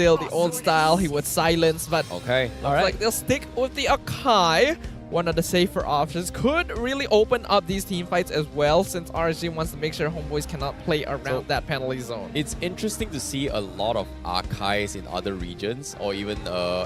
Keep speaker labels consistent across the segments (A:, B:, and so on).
A: still the old style. He would silence, but
B: Okay.
A: looks like they'll stick with the Akai. One of the safer options. Could really open up these team fights as well, since RSG wants to make sure Homeboys cannot play around that penalty zone.
B: It's interesting to see a lot of Archives in other regions, or even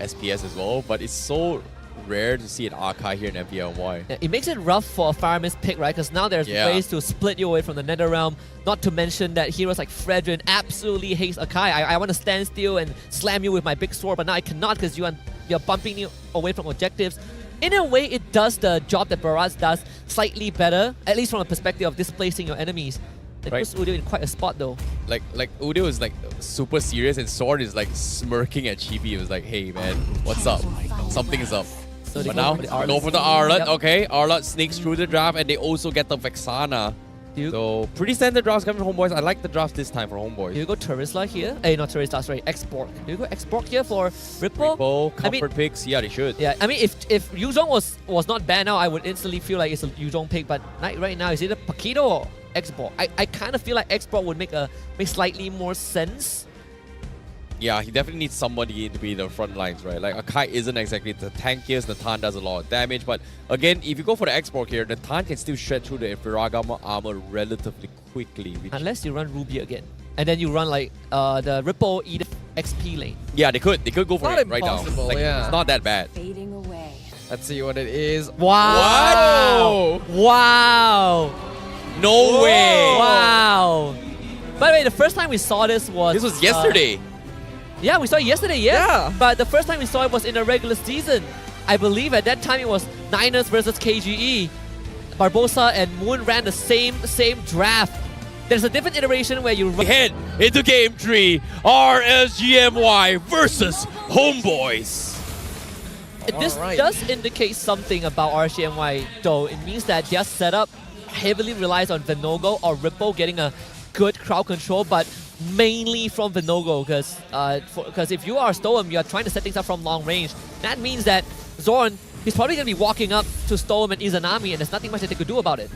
B: SPS as well, but it's so rare to see an Archive here in MPL.
C: Yeah, it makes it rough for a Fireman's pick, right? Because now there's ways to split you away from the Nether Realm. Not to mention that heroes like Fredrin absolutely hates Akai. I want to stand still and slam you with my big sword, but now I cannot because you're bumping you away from objectives. In a way, it does the job that Baraz does slightly better, at least from a perspective of displacing your enemies. It puts Udio in quite a spot though.
B: Like Udio is like super serious, and Sword is like smirking at Chibi. It was like, hey man, what's up? Something is up.
C: So
B: but now, go for the Arlet. Yep. Okay, Arlet sneaks through the draft, and they also get the Vexana. So, pretty standard drafts coming from Homeboys. I like the draft this time for Homeboys.
C: Do you go Terisla here? Not Terisla, sorry, X-Borg. Do you go X-Borg here for Ripple?
B: Ripple, comfort picks, yeah, they should.
C: Yeah, I mean, if Yuzhong was not banned now, I would instantly feel like it's a Yuzhong pick, but right now, it's either Paquito or X-Borg. I kind of feel like X-Borg would make slightly more sense.
B: Yeah, he definitely needs somebody to be the front lines, right? Like, Akai isn't exactly the tankiest, Natan does a lot of damage, but again, if you go for the X-Borg here, Natan can still shred through the Infraragama armor relatively quickly.
C: Unless you run Ruby again. And then you run like the Ripple Edith XP lane.
B: Yeah, they could go for it right now. Like,
A: yeah.
B: It's not that bad.
D: Fading away.
A: Let's see what it is.
C: Wow!
A: What?
C: Wow!
B: No way!
C: Wow! By the way, the first time we saw this was...
B: This was yesterday.
C: Yeah, we saw it yesterday,
A: Yeah.
C: But the first time we saw it was in the regular season. I believe at that time it was Niners versus KGE. Barbosa and Moon ran the same draft. There's a different iteration where you
B: head into Game 3, RSGMY versus Homeboys.
C: This does indicate something about RSGMY though. It means that their setup heavily relies on Venogo or Ripple getting a good crowd control, but mainly from Venogo, because if you are Stoem, you are trying to set things up from long range. That means that Zorn, he's probably going to be walking up to Stoem and Izanami, and there's nothing much that they could do about it.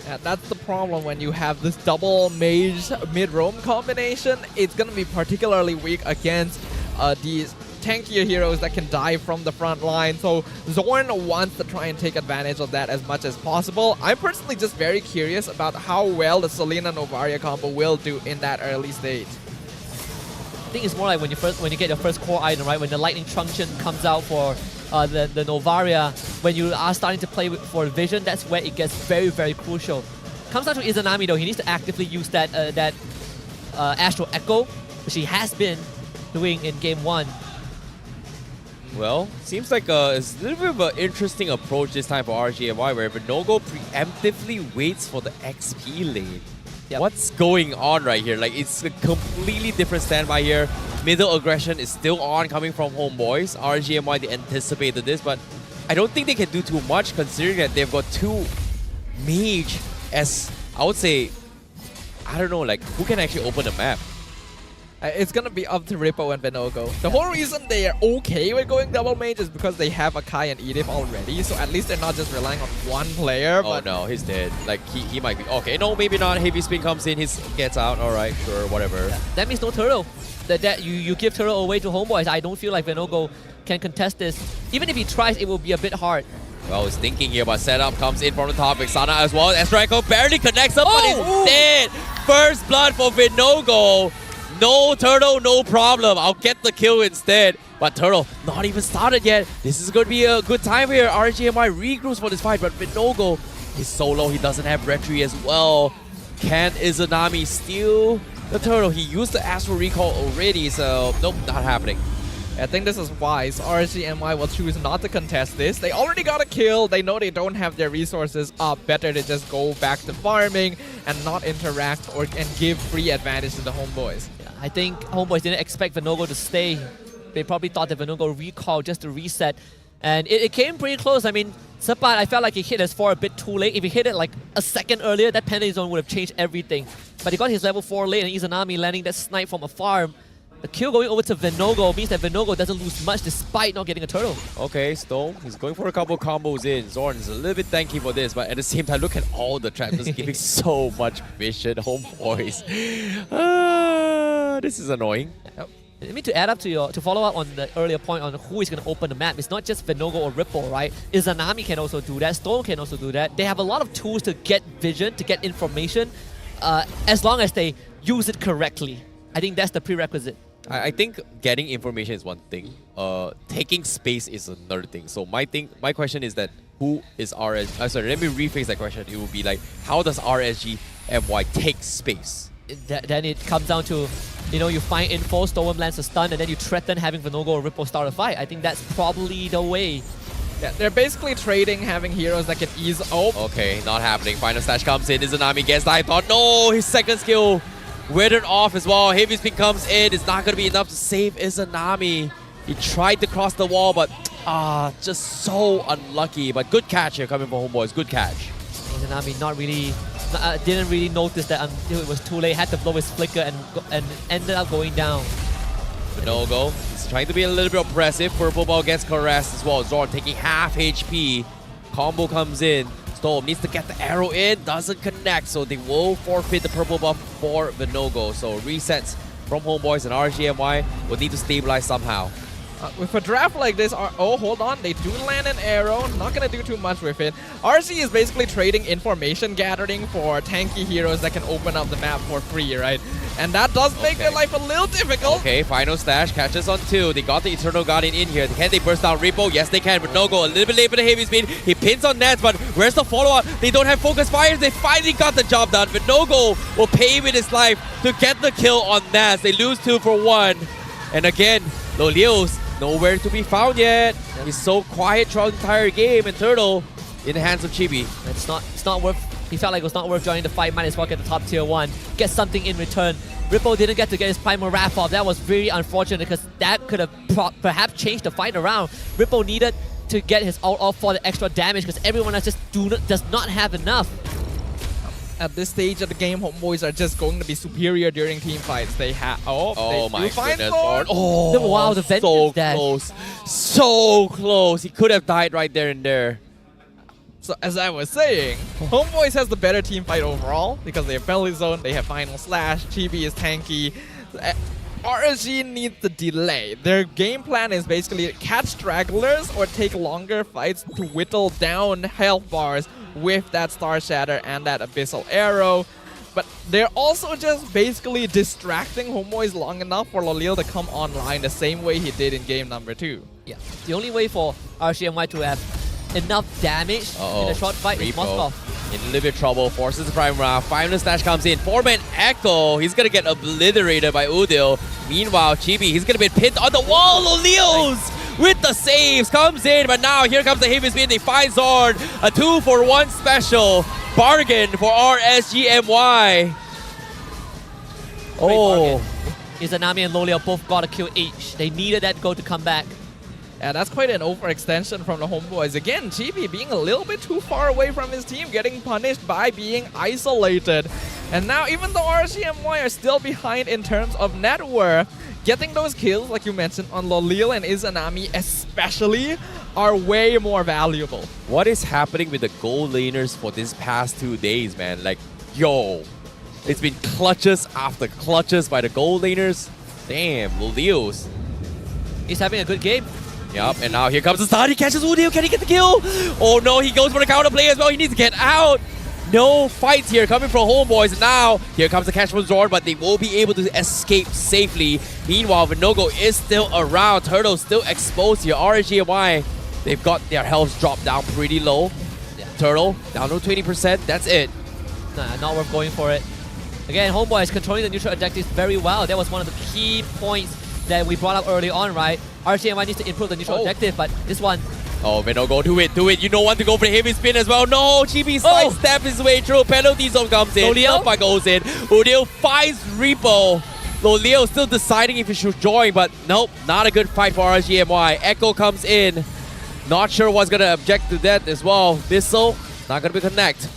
A: Yeah, that's the problem when you have this double mage mid-roam combination. It's going to be particularly weak against these tankier heroes that can dive from the front line. So Zorn wants to try and take advantage of that as much as possible. I'm personally just very curious about how well the Selena Novaria combo will do in that early stage.
C: I think it's more like when you get your first core item, right? When the Lightning Truncheon comes out for the Novaria, when you are starting to play for Vision, that's where it gets very, very crucial. Comes down to Izanami though, he needs to actively use that Astral Echo, which he has been doing in Game 1.
B: Well, seems like it's a little bit of an interesting approach this time for RGMY, where Venogo preemptively waits for the XP lane. Yep. What's going on right here? Like, it's a completely different standby here. Middle aggression is still on, coming from Homeboys. RGMY, they anticipated this, but I don't think they can do too much, considering that they've got two mage as, I would say, I don't know, like, who can actually open the map?
A: It's gonna be up to Ripple and Venogo. The whole reason they are okay with going double mage is because they have Akai and Edith already, so at least they're not just relying on one player.
B: Oh no, he's dead. Like, he might be... Okay, no, maybe not. Heavy Spin comes in, he gets out. Alright, sure, whatever.
C: Yeah, that means no turtle. That you give turtle away to Homeboys. I don't feel like Venogo can contest this. Even if he tries, it will be a bit hard.
B: Well, he's thinking here, but setup comes in from the top. Vexana as well. S13 barely connects up, but he's dead. First blood for Venogo. No turtle, no problem. I'll get the kill instead. But turtle, not even started yet. This is going to be a good time here. RGMI regroups for this fight, but Venogo is solo. He doesn't have retry as well. Can Izanami steal the turtle? He used the Astral Recall already, so nope, not happening.
A: I think this is wise. RSGMY will choose not to contest this. They already got a kill. They know they don't have their resources up. Better to just go back to farming and not interact and give free advantage to the Homeboys.
C: Yeah, I think Homeboys didn't expect Venogo to stay. They probably thought that Venogo recall just to reset. And it came pretty close. I mean, Sepat, I felt like he hit his 4 a bit too late. If he hit it like a second earlier, that penalty zone would have changed everything. But he got his level 4 late, and Izanami landing that snipe from a farm. The kill going over to Venogo means that Venogo doesn't lose much despite not getting a turtle.
B: Okay, Stone, he's going for a couple combos in. Zorn is a little bit tanky for this, but at the same time, look at all the traps, just giving so much vision. Homeboys. This is annoying.
A: Yep.
C: I mean, to follow up on the earlier point on who is going to open the map, it's not just Venogo or Ripple, right? Izanami can also do that, Storm can also do that. They have a lot of tools to get vision, to get information, as long as they use it correctly. I think that's the prerequisite.
B: I think getting information is one thing. Taking space is another thing. So my question is that who is RSG? Sorry, let me rephrase that question. It would be like, how does RSG MY take space?
C: Then it comes down to, you find info, Storm lands a stun, and then you threaten having Venogo or Ripple start a fight. I think that's probably the way.
A: Yeah, they're basically trading having heroes that can ease up.
B: Okay, not happening. Final Stash comes in. Izanami gets the thought. No, his second skill withered off as well. Heavy Spin comes in. It's not going to be enough to save Izanami. He tried to cross the wall, but just so unlucky. But good catch here coming from Homeboys. Good catch.
C: Izanami didn't really notice that until it was too late. Had to blow his flicker and ended up going down.
B: Venogo, he's trying to be a little bit oppressive. Purple Ball gets caressed as well. Zorn taking half HP. Combo comes in. Storm needs to get the arrow in. Doesn't connect, so they will forfeit the purple buff for Venogo. So resets from Homeboys and RGMY will need to stabilize somehow.
A: With a draft like this, hold on, they do land an arrow, not gonna do too much with it. RC is basically trading information gathering for tanky heroes that can open up the map for free, right? And that does make their life a little difficult.
B: Okay, Final Stash catches on 2. They got the Eternal Guardian in here. Can they burst down Repo? Yes, they can, but no go. A little bit late for the heavy speed. He pins on Nets, but where's the follow-up? They don't have focus fires. They finally got the job done, but Nogo will pay with his life to get the kill on Nats. They lose 2 for 1. And again, Lolios nowhere to be found yet. He's so quiet throughout the entire game, and Turtle in the hands of Chibi.
C: It's not worth. He felt like it was not worth joining the fight. Might as well get the top tier 1. Get something in return. Ripple didn't get to get his Primal Wrath off. That was very unfortunate because that could have perhaps changed the fight around. Ripple needed to get his ult off for the extra damage because everyone else just does not have enough.
A: At this stage of the game, Homeboys are just going to be superior during team fights. They have.
B: Oh my goodness,
A: Lord.
C: Oh, wow, the vengeance
B: so
C: dash.
B: close. So close. He could have died right there and there.
A: So as I was saying, Homeboys has the better team fight overall because they have Belly Zone, they have Final Slash, Chibi is tanky. RSG needs the delay. Their game plan is basically catch stragglers or take longer fights to whittle down health bars with that Star Shatter and that Abyssal Arrow. But they're also just basically distracting Homeboys long enough for Lolil to come online the same way he did in game number 2.
C: Yeah, the only way for RCMY to have enough damage in a short fight is Moskov.
B: In a little bit of trouble, forces the Prime Round. Final Stash comes in. 4-man Echo. He's going to get obliterated by Udil. Meanwhile, Chibi, he's going to be pinned on the wall. Lolios with the saves comes in, but now here comes the heavy spin. They find Zord. A 2-for-1 special. Bargain for RSGMY. Oh.
C: Izanami and Lolio both got a kill each. They needed that goal to come back.
A: Yeah, that's quite an overextension from the Homeboys. Again, Chibi being a little bit too far away from his team, getting punished by being isolated. And now even though RCMY are still behind in terms of net worth, getting those kills, like you mentioned, on Lolil and Izanami especially, are way more valuable.
B: What is happening with the gold laners for this past 2 days, man? Like, yo, it's been clutches after clutches by the gold laners. Damn, Lolios.
C: He's having a good game.
B: Yup, and now here comes the start. He catches Udil. Can he get the kill? Oh no, he goes for the counter play as well. He needs to get out. No fights here coming from Homeboys. And now here comes the catch from Zord, but they will be able to escape safely. Meanwhile, Venogo is still around. Turtle's still exposed here. RSGMY, they've got their health dropped down pretty low. Yeah. Turtle down to 20%. That's it.
C: Nah, not worth going for it. Again, Homeboys controlling the neutral objectives very well. That was one of the key points that we brought up early on, right? RCMY needs to improve the neutral objective, but this one...
B: Oh, Venogo, do it. You don't want to go for the heavy spin as well. No, Chibi sidestep his way through. Penalty zone comes in. Lolio goes in. Udil finds Repo. Lolio still deciding if he should join, but nope, not a good fight for RGMY. Echo comes in. Not sure what's going to object to that as well. Bissell, not going to be connect.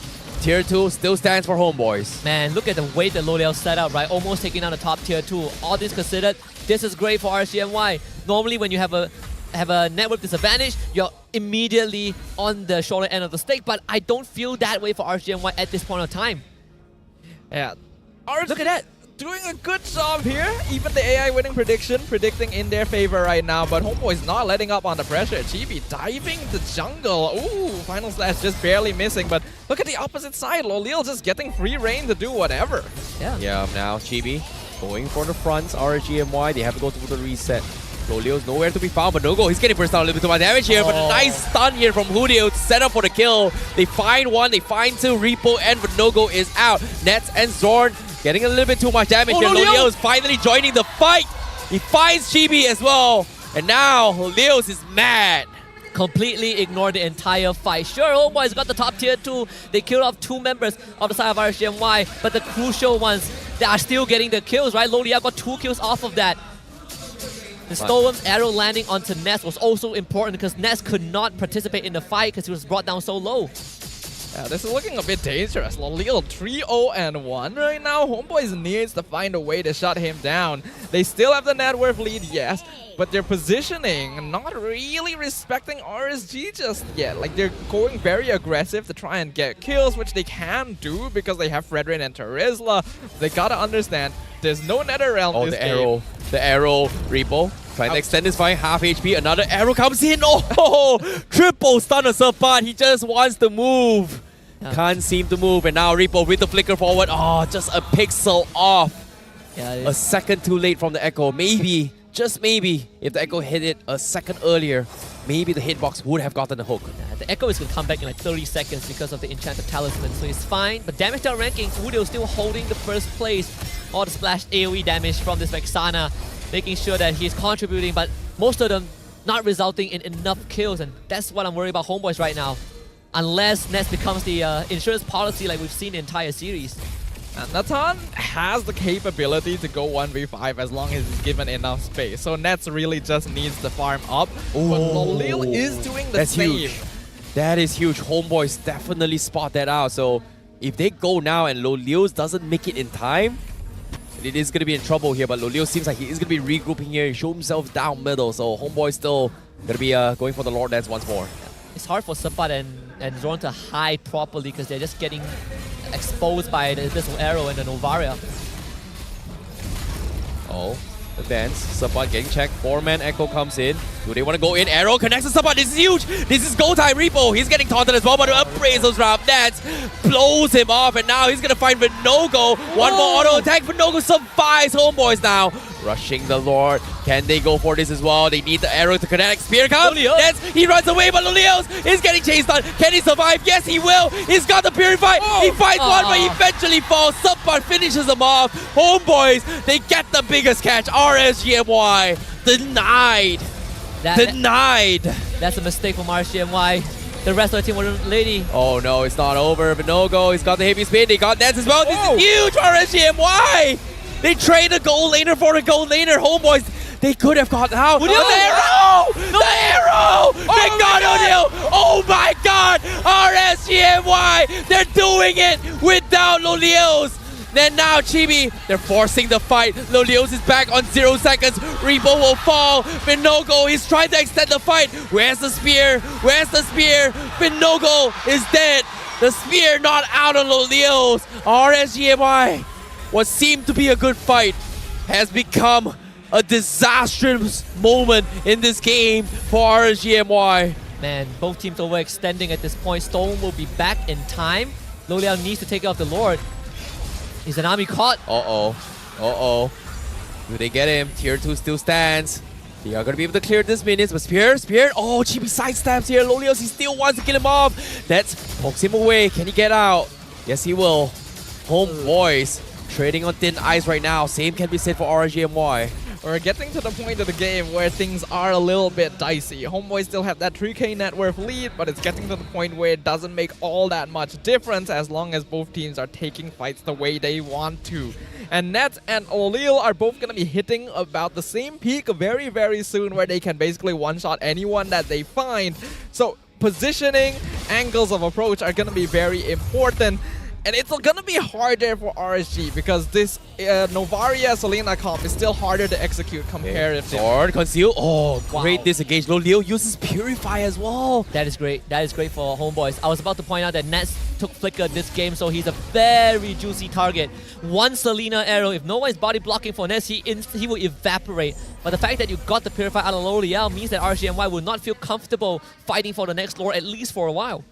B: Tier 2 still stands for Homeboys.
C: Man, look at the way that Lolio set up, right? Almost taking down the top tier 2. All this considered, this is great for RCMY. Normally, when you have a network disadvantage, you're immediately on the shorter end of the stick, but I don't feel that way for RCMY at this point of time.
A: Yeah.
C: Look at that.
A: doing a good job here. Even the AI winning prediction predicting in their favor right now, but Homeboy's not letting up on the pressure. Chibi diving the jungle. Ooh, final slash just barely missing, but look at the opposite side. Lolil just getting free reign to do whatever.
B: Yeah, now Chibi going for the fronts. RGMY, they have to go through the reset. Lolio's nowhere to be found, but Nogo, he's getting pushed down a little bit too much damage here, but a nice stun here from Hudio to set up for the kill. They find one, they find two, Repo and Nogo is out. Nets and Zorn getting a little bit too much damage here. Lolio is finally joining the fight. He finds Chibi as well, and now Lolios is mad.
C: Completely ignored the entire fight. Sure, Homeboys got the top tier 2. They killed off 2 members of the side of RGMY, but the crucial ones, they are still getting the kills, right? Lolia got 2 kills off of that. The Storm's arrow landing onto Ness was also important because Ness could not participate in the fight because he was brought down so low.
A: Yeah, this is looking a bit dangerous. Lolil 3-0-1 right now. Homeboys needs to find a way to shut him down. They still have the net worth lead, yes, but their positioning not really respecting RSG just yet. Like, they're going very aggressive to try and get kills, which they can do because they have Fredrin and Terizla. They gotta understand there's no nether realm this game.
B: The arrow, Repo trying to extend his fight, half HP, another arrow comes in. Oh, triple stun on Sabat. He just wants to move. Can't seem to move, and now Repo with the flicker forward. Oh, just a pixel off. A second too late from the Echo. Maybe, just maybe, if the Echo hit it a second earlier, maybe the hitbox would have gotten the hook.
C: The Echo is going to come back in like 30 seconds because of the Enchanted Talisman, so he's fine. But damage down ranking, Udio still holding the first place. All the splash AoE damage from this Vexana, making sure that he's contributing, but most of them not resulting in enough kills, and that's what I'm worried about Homeboys right now. Unless Nets becomes the insurance policy like we've seen the entire series.
A: And Nathan has the capability to go 1v5 as long as he's given enough space. So Nets really just needs to farm up. But Lolil is doing the same.
B: Huge. That is huge. Homeboys definitely spot that out. So if they go now and Lolil doesn't make it in time, it is going to be in trouble here. But Lolil seems like he is going to be regrouping here. He showed himself down middle. So Homeboy still going to be going for the Lord Dance once more.
C: It's hard for Sabat and Zorn to hide properly because they're just getting exposed by the Abyssal Arrow and the Novaria.
B: Oh, the dance. Sabat getting checked. 4-man Echo comes in. Do they want to go in? Arrow connects to Sabat. This is huge. This is go time. Repo. He's getting taunted as well, but appraisals round. Dance blows him off, and now he's going to find Vinogo. One more auto attack. Vinogo survives. Homeboys now rushing the Lord. Can they go for this as well? They need the arrow to connect. Spear comes. Dance. He runs away, but Lolios is getting chased on. Can he survive? Yes, he will. He's got the Purify. He finds one, but he eventually falls. Sabat finishes him off. Homeboys, they get the biggest catch. RSGMY denied. Denied.
C: That's a mistake from RGMY. The rest of the team were lady.
B: Oh no, it's not over. Vinogo, he's got the heavy spin. They got Nets as well. This is huge for RSGMY. They trade a gold laner for a gold laner. Homeboys, they could have gotten out. The arrow! The arrow! They got O'Neal! Oh my god! RSGMY! They're doing it without Lolios! Then now Chibi, they're forcing the fight. Lolios is back on 0 seconds. Repo will fall. Vinogo is trying to extend the fight. Where's the spear? Where's the spear? Vinogo is dead. The spear not out on Lolios. RSGMY, what seemed to be a good fight, has become a disastrous moment in this game for RSGMY.
C: Man, both teams overextending at this point. Stone will be back in time. Loliao needs to take out the Lord. Is an army caught?
B: Uh-oh. Do they get him? Tier 2 still stands. They are going to be able to clear this minutes, but Spear. Oh, Chibi sidesteps here. Lolios, he still wants to kill him off. That pokes him away. Can he get out? Yes, he will. Homeboys trading on thin ice right now. Same can be said for RGMY.
A: We're getting to the point of the game where things are a little bit dicey. Homeboys still have that 3k net worth lead, but it's getting to the point where it doesn't make all that much difference as long as both teams are taking fights the way they want to. And Nets and Olil are both going to be hitting about the same peak very, very soon where they can basically one-shot anyone that they find. So positioning, angles of approach are going to be very important. And it's gonna be harder for RSG because this Novaria Selena comp is still harder to execute comparatively.
B: Sword, conceal. Oh, great
C: Wow.
B: disengage. Loleo uses Purify as well.
C: That is great. That is great for Homeboys. I was about to point out that Nets took Flicker this game, so he's a very juicy target. One Selena arrow, if no one is body blocking for Nets, he will evaporate. But the fact that you got the Purify out of L'Oreal means that RGMY will not feel comfortable fighting for the next lore, at least for a while.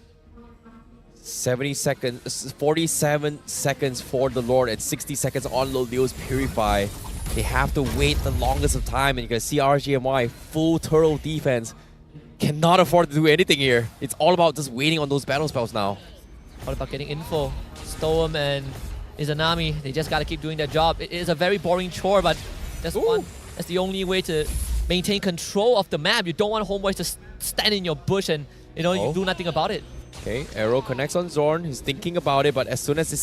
B: 70 seconds, 47 seconds for the Lord and 60 seconds on Loleo's Purify. They have to wait the longest of time, and you can see RGMY full turtle defense cannot afford to do anything here. It's all about just waiting on those battle spells now.
C: All about getting info. Storm and Izanami, they just gotta keep doing their job. It is a very boring chore, but that's the only way to maintain control of the map. You don't want Homeboys to stand in your bush and you do nothing about it.
B: Okay, arrow connects on Zorn. He's thinking about it, but as soon as it's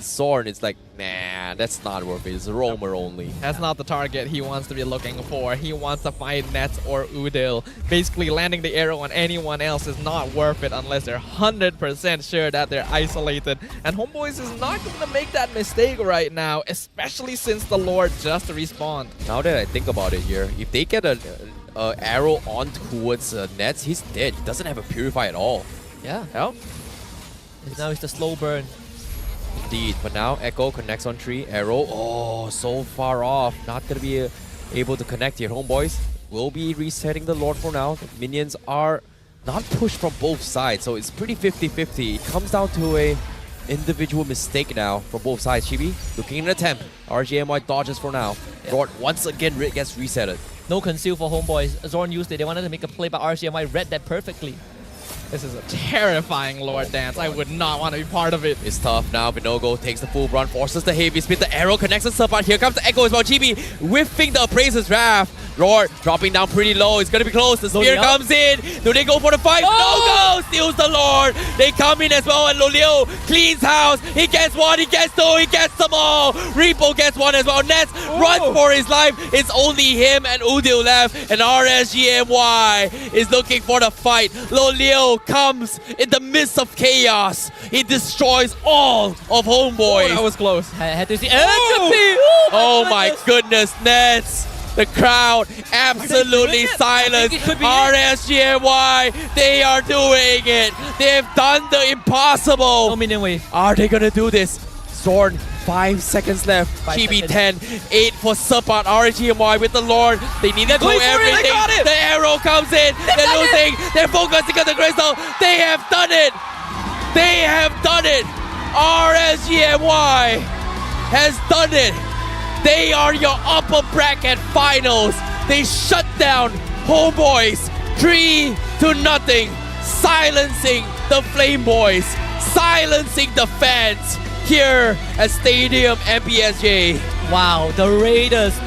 B: Zorn, it's like, man, that's not worth it. It's Roamer only.
A: That's not the target he wants to be looking for. He wants to fight Nets or Udil. Basically, landing the arrow on anyone else is not worth it unless they're 100% sure that they're isolated. And Homeboys is not going to make that mistake right now, especially since the Lord just respawned.
B: Now that I think about it here, if they get an arrow on towards Nets, he's dead. He doesn't have a Purify at all.
C: Yeah.
B: Yep.
C: Now it's the slow burn.
B: Indeed, but now Echo connects on tree. Arrow, oh, so far off. Not going to be able to connect here. Homeboys will be resetting the Lord for now. The minions are not pushed from both sides, so it's pretty 50-50. It comes down to a individual mistake now from both sides. Chibi looking at an attempt. RGMY dodges for now.
C: Yeah.
B: Lord once again gets resetted.
C: No conceal for Homeboys. Zorn used it. They wanted to make a play, but RGMY read that perfectly.
A: This is a terrifying Lord dance. I would not want to be part of it.
B: It's tough now. Vinogo takes the full run, forces the heavy spin. The arrow connects the support. Here comes the echo as well. Chibi whiffing the Appraiser's Wrath. Lord dropping down pretty low. It's going to be close. The spear comes in. Do they go for the fight? No go! Steals the Lord. They come in as well, and Loleo cleans house. He gets one, he gets two, he gets them all. Repo gets one as well. Nets runs for his life. It's only him and Udil left, and RSGMY is looking for the fight. Loleo comes in the midst of chaos. He destroys all of Homeboys.
A: That was close.
C: Had to see.
B: Oh my goodness, Nets. The crowd absolutely silenced. RSGMY, they are doing it. They've done the impossible.
C: No minion wave.
B: Are they gonna do this? Zorn, 5 seconds left.
C: 5
B: Chibi
C: seconds.
B: 10, 8 for support. RSGMY with the Lord. They need to go
A: going for it. They
B: everything.
A: got it.
B: The arrow comes in. They're losing. They're focusing on the crystal. They have done it. They have done it. RSGMY has done it. They are your upper bracket finals. They shut down Homeboys 3-0, silencing the Flame Boys, silencing the fans here at Stadium MPSJ.
C: Wow, the Raiders